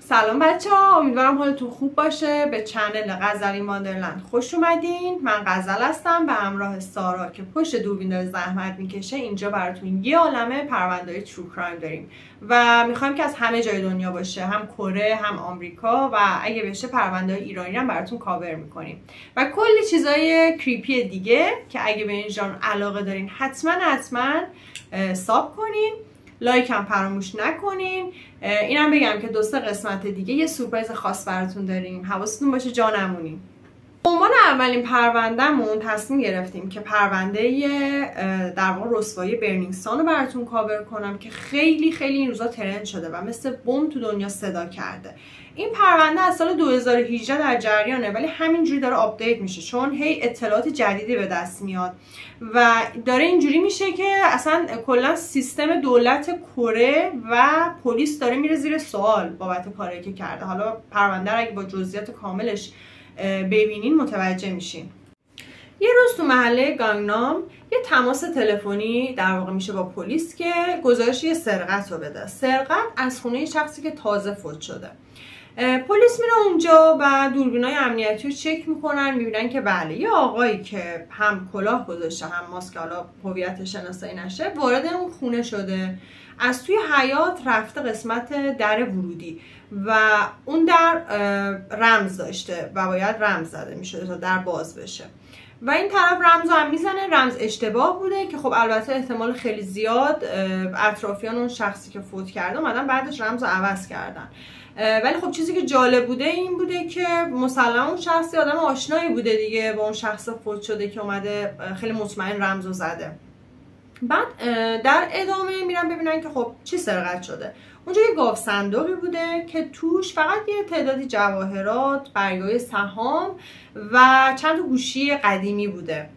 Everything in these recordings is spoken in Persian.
سلام بچه ها، امیدوارم حالتون خوب باشه. به چنل غزلی ماندرلند خوش اومدین. من غزل هستم به همراه سارا که پشت دوربین داره زحمت میکشه. اینجا براتون یه عالمه پرونده‌های ترو کرایم داریم و میخوایم که از همه جای دنیا باشه، هم کره هم آمریکا، و اگه بشه پرونده‌های ایرانی هم براتون کاور میکنیم و کلی چیزای کریپی دیگه که اگه به این ژانر علاقه دارین حتما ساب کنین، لایک هم فراموش نکنین. اینم بگم که 2-3 قسمت دیگه یه سورپرایز خاص براتون داریم، حواستون باشه جا نمونین. به عنوان اولین پروندهمون تصمیم گرفتیم که پرونده در واقع رسوایی برنینگ سان رو براتون کاور کنم که خیلی این روزا ترند شده و مثل بم تو دنیا صدا کرده. این پرونده از سال 2018 در جریانه ولی همینجوری داره آپدیت میشه چون هی اطلاعات جدیدی به دست میاد و داره اینجوری میشه که اصلا کلا سیستم دولت کره و پلیس داره میره زیر سوال بابت کاری که کرده. حالا پرونده رو اگه با جزئیات کاملش ببینین متوجه میشین. یه روز تو محله گانگنام یه تماس تلفنی در واقع میشه با پلیس که گزارش یه سرقت رو بده. سرقت از خونه شخصی که تازه فوت شده. پلیس میره اونجا و دوربینای امنیتی رو چک میکنن، میبینن که بله یه آقایی که هم کلاه گذاشته هم ماسک، حالا هویتش شناسایی نشه، وارد اون خونه شده. از توی حیاط رفته قسمت در ورودی و اون در رمز داشته و باید رمز زده میشده تا در باز بشه و این طرف رمز هم میزنه، رمز اشتباه بوده که خب البته احتمال خیلی زیاد اطرافیان اون شخصی که فوت کرده اومدن بعدش رمز رو عوض کردن. ولی خب چیزی که جالب بوده این بوده که مسلما اون شخصی آدم آشنایی بوده دیگه با اون شخص فوت شده که اومده خیلی مطمئن رمز رو زده. بعد در ادامه میرن ببینن که خب چی سرقت شده. اونجا یه گاو صندوقی بوده که توش فقط یه تعدادی جواهرات، برگای سهام و چند تا گوشی قدیمی بوده.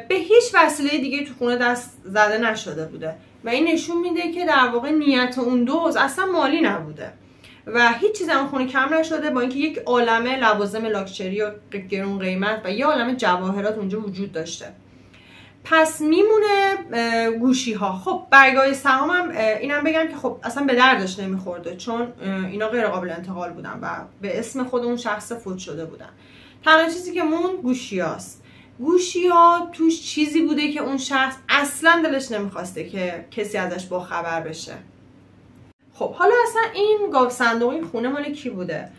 به هیچ وسیله دیگه تو خونه دست زده نشده بوده و این نشون میده که در واقع نیت اون دوز اصلا مالی نبوده و هیچ چیز اون خونه کم نشده، با اینکه یک عالمه لوازم لاکچری و گرون قیمت و یه عالمه جواهرات اونجا وجود داشته. پس میمونه گوشی ها. خب برگای سهام هم اینم بگم که خب اصلا به دردش نمیخورده چون اینا غیر قابل انتقال بودن و به اسم خود اون شخص فوت شده بودن. تنها چیزی که مون گوشی هاست. گوشی ها توش چیزی بوده که اون شخص اصلا دلش نمیخواسته که کسی ازش با خبر بشه. خب حالا اصلا این گاو صندوق این خونه مال کی بوده؟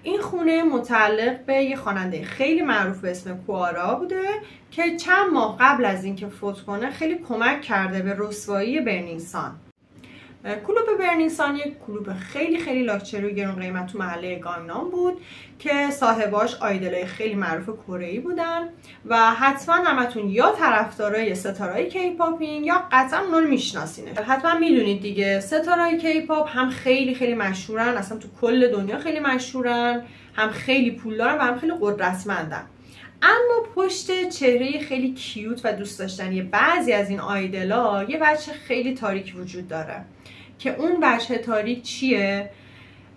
این خونه متعلق به یه خواننده خیلی معروف به اسم کوارا بوده که چند ماه قبل از اینکه فوت کنه خیلی کمک کرده به رسوایی برنینگ سان. کلوب برنینگ سان یک کلوب خیلی لاکچری و گرون قیمت تو محله گانگنام بود که صاحباش آیدلای خیلی معروف کره‌ای بودن و حتما همتون یا طرفدارای ستارهای کیپاپین یا قطعا اونا رو میشناسینه. حتما میدونید دیگه ستارهای کیپاپ هم خیلی مشهورن، اصلا تو کل دنیا خیلی مشهورن، هم خیلی پولدارن و هم خیلی قدرتمندن. اما پشت چهره خیلی کیوت و دوست داشتنی بعضی از این آیدلا یه بچه خیلی تاریک وجود داره که اون بچه تاریک چیه؟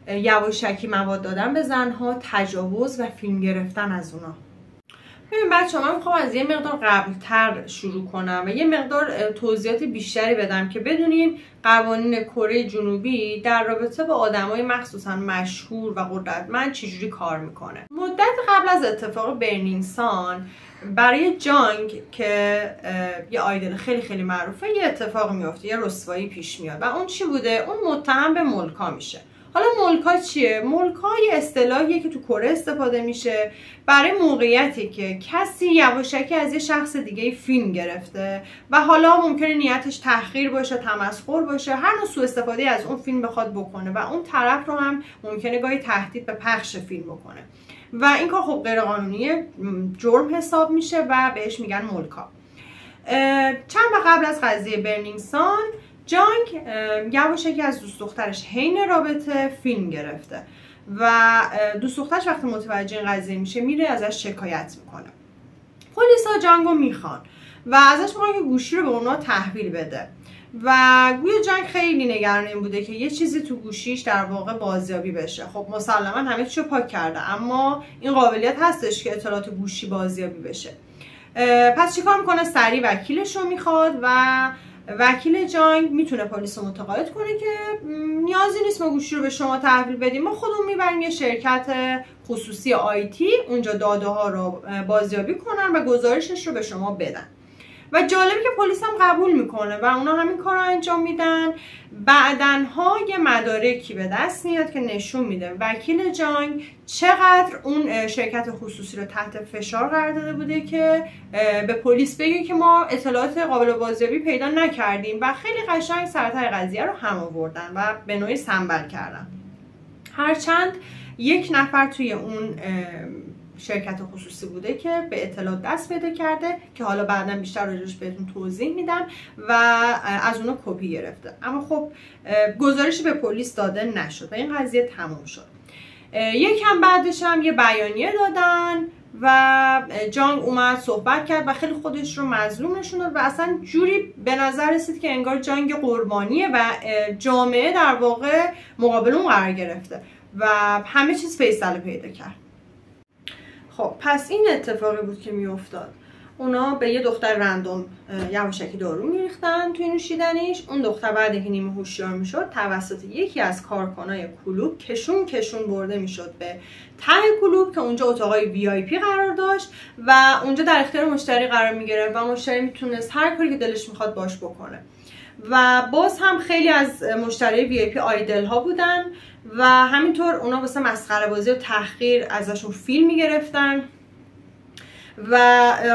یواشکی مواد دادن به زنها، تجاوز و فیلم گرفتن از اونا. ببین بچه من میخوام از یه مقدار قبلتر شروع کنم و یه مقدار توضیحات بیشتری بدم که بدونین قوانین کره جنوبی در رابطه با آدمای مخصوصا مشهور و قدرتمند چجوری کار میکنه. مدت قبل از اتفاق برنینگ سان برای جانگ که یه آیدل خیلی معروفه یه اتفاق میفته، یه رسوایی پیش میاد و اون چی بوده؟ اون متهم به ملکا میشه. حالا ملکا چیه؟ ملکا یه اصطلاحیه که تو کره استفاده میشه برای موقعیتی که کسی یواشکی از یه شخص دیگه فیلم گرفته و حالا ممکنه نیتش تحقیر باشه، تمسخر باشه، هر نوع سوء استفاده از اون فیلم بخواد بکنه و اون طرف رو هم ممکنه گاهی تهدید به پخش فیلم بکنه و این کار خب غیر قانونیه، جرم حساب میشه و بهش میگن ملکا. چند وقت قبل از قضیه برنینگ سان جانگ یواشکی از دوست دخترش حین رابطه فیلم گرفته و دوست دخترش وقتی متوجه این قضیه میشه میره ازش شکایت میکنه. پلیسا جانگو میخوان و ازش میخوان که گوشی رو به اونا تحویل بده و گویا جانگ خیلی نگران این بوده که یه چیزی تو گوشیش در واقع بازیابی بشه. خب مسلما همه چیزو پاک کرده اما این قابلیت هستش که اطلاعات گوشی بازیابی بشه. پس چیکار میکنه؟ سریع وکیلش رو میخواد و وکیل جانگ میتونه پلیس رو متقاعد کنه که نیازی نیست ما گوشی رو به شما تحویل بدیم، ما خودمون میبریم یه شرکت خصوصی آیتی اونجا داده ها رو بازیابی کنن و گزارشش رو به شما بدن. و جالبه که پلیس هم قبول میکنه و اونا همین کار رو انجام میدن. بعدنها یه مدارکی به دست میاد که نشون میده وکیل جانگ چقدر اون شرکت خصوصی رو تحت فشار قرار داده بوده که به پلیس بگه که ما اطلاعات قابل بازیابی پیدا نکردیم و خیلی قشنگ سرتای قضیه رو هم آوردن و به نوعی سنبل کردن. هرچند یک نفر توی اون شرکت خصوصی بوده که به اطلاع دست پیدا کرده که حالا بعدا بیشتر راجعش بهتون توضیح میدم و از اونو کپی گرفته، اما خب گزارشی به پلیس داده نشد و این قضیه تموم شد. یکم بعدش هم یه بیانیه دادن و جانگ اومد صحبت کرد و خیلی خودش رو مظلوم نشون داد و اصلا جوری به نظر رسید که انگار جانگ قربانیه و جامعه در واقع مقابل اون قرار گرفته و همه چیز فیصله پیدا کرد. خب پس این اتفاقی بود که میافتاد. اونا به یه دختر رندوم یواشکی دارو میریختن توی نوشیدنیش. اون دختر بعد اینکه نیمه هوشیار میشد توسط یکی از کارکنای کلوب کشون برده میشد به ته کلوب که اونجا اتاقای وی آی پی قرار داشت و اونجا در اختیار مشتری قرار میگرفت و مشتری میتونست هر کاری که دلش میخواد باش بکنه. و باز هم خیلی از مشتری وی آی پی آیدل ها بودن و همینطور اونا واسه مسخره بازی و تحقیر ازشون فیلم میگرفتن. و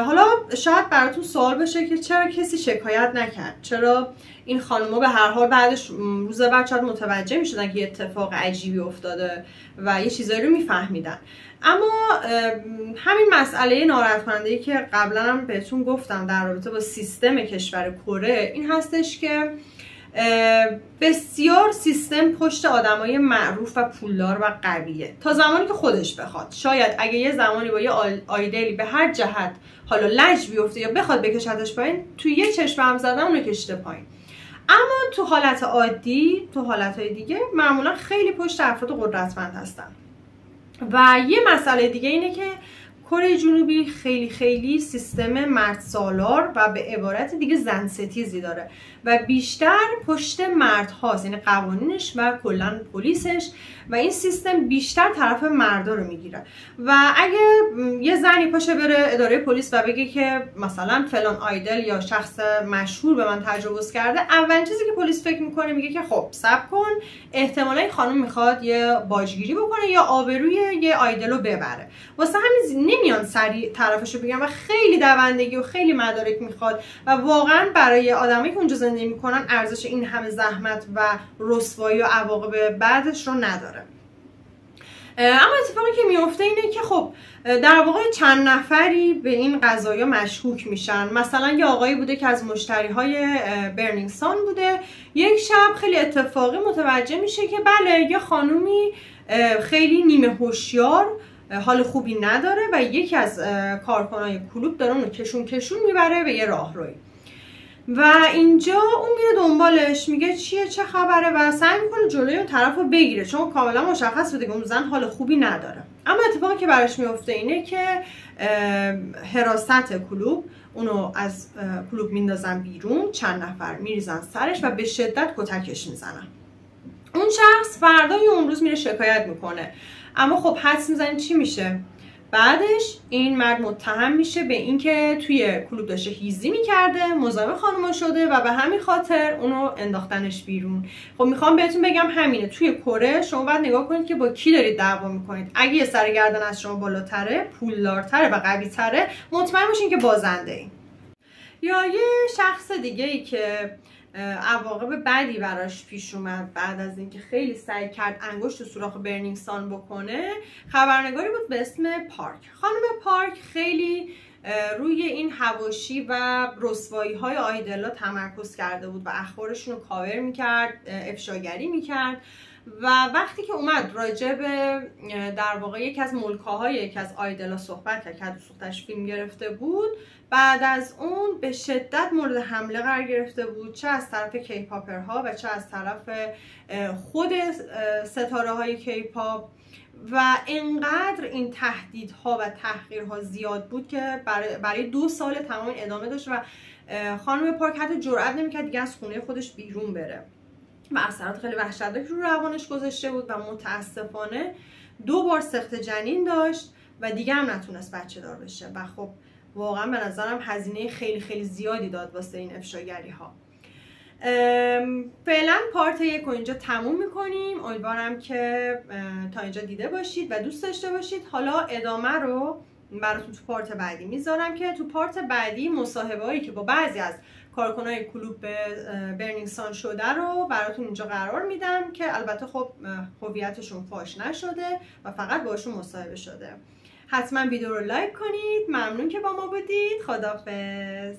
حالا شاید براتون سوال بشه که چرا کسی شکایت نکرد، چرا این خانوما به هر حال بعدش روز بعد شاید متوجه میشدن که یه اتفاق عجیبی افتاده و یه چیزایی رو میفهمیدن. اما همین مسئله ناراحت کننده‌ای که قبلا هم بهتون گفتم در رابطه با سیستم کشور کره این هستش که بسیار سیستم پشت آدمای معروف و پولدار و قویه تا زمانی که خودش بخواد. شاید اگه یه زمانی با یه آیدلی به هر جهت حالا لج بیفته یا بخواد بکشتش پایین، توی یه چشم هم زدن اونو کشته پایین. اما تو حالت عادی، تو حالتهای دیگه معمولا خیلی پشت افراد قدرتمند هستن. و یه مسئله دیگه اینه که کره جنوبی خیلی سیستم مرد سالار و به عبارت دیگه زن ستیزی داره و بیشتر پشت مرد هاست، یعنی قوانینش و کلا پلیسش و این سیستم بیشتر طرف مردا رو میگیره. و اگه یه زنی پاشه بره اداره پلیس و بگه که مثلا فلان آیدل یا شخص مشهور به من تجاوز کرده، اولین چیزی که پلیس فکر میکنه میگه که خب صبر کن، احتمالا این خانم میخواد یه باجگیری بکنه یا آبروی یه آیدل رو ببره. واسه همین نمیان سریع طرفشو بگن و خیلی دوندگی و خیلی مدارک میخواد و واقعا برای آدمایی که اونجا زندگی میکنن ارزش این همه زحمت و رسوایی و عواقب بعدش رو نداره. اما اتفاقی که میفته اینه که خب در واقع چند نفری به این قضایا مشکوک میشن. مثلا یه آقایی بوده که از مشتری های برنینگ سان بوده، یک شب خیلی اتفاقی متوجه میشه که بله یه خانومی خیلی نیمه هوشیار حال خوبی نداره و یکی از کارکنای کلوب داره اونو کشون میبره به یه راهروی و اینجا اون میره دنبالش، میگه چیه چه خبره و سعی میکنه جلوی اون طرفو بگیره چون کاملا مشخص بوده که اون زن حال خوبی نداره. اما اتفاقی که براش میفته اینه که حراست کلوب اونو از کلوب میندازن بیرون، چند نفر میریزن سرش و به شدت کتکش میزنن. اون شخص فردای اون روز میره شکایت میکنه، اما خب حدس میزنید چی میشه؟ بعدش این مرد متهم میشه به اینکه توی کلوب داشته هیزی میکرده، مزاحم خانوما شده و به همین خاطر اونو انداختنش بیرون. خب میخوام بهتون بگم همینه، توی کره شما باید نگاه کنید که با کی دارید دعوا میکنید. اگه یه سر گردن از شما بالاتره، پولدارتره و قوی‌تره، مطمئن باشین که بازنده این. یا یه شخص دیگه ای که عواقب بدی براش پیش اومد بعد از اینکه خیلی سعی کرد انگشت تو سوراخ برنینگ سان بکنه، خبرنگاری بود به اسم پارک. خانم پارک خیلی روی این حواشی و رسوایی های آیدلا تمرکز کرده بود و اخبارشون رو کاور میکرد، افشاگری میکرد و وقتی که اومد راجع به در واقع یکی از ملکاهای یکی از آیدلا صحبت کرد که دوستش فیلم گرفته بود، بعد از اون به شدت مورد حمله قرار گرفته بود، چه از طرف کیپاپرها و چه از طرف خود ستاره های کیپاپ و اینقدر این تهدیدها و تحقیرها زیاد بود که برای 2 سال تمام ادامه داشت و خانم پارک حتی جرئت نمی‌کرد دیگه از خونه خودش بیرون بره و اثرات خیلی وحشتناک رو روانش گذاشته بود و متاسفانه 2 بار سقط جنین داشت و دیگه هم نتونست بچه دار بشه و خب واقعا به نظرم هزینه خیلی خیلی زیادی داد واسه این افشاگری ها. فعلا پارت 1 رو اینجا تموم میکنیم. امیدوارم که تا اینجا دیده باشید و دوست داشته باشید. حالا ادامه رو براتون تو پارت بعدی میذارم که تو پارت بعدی مصاحبه هایی که با بعضی از کارکنای کلوب برنینگ سان شده رو براتون اینجا قرار میدم که البته خب هویتشون فاش نشده و فقط باشون مصاحبه شده. حتما ویدیو رو لایک کنید. ممنون که با ما بودید. خداحافظ.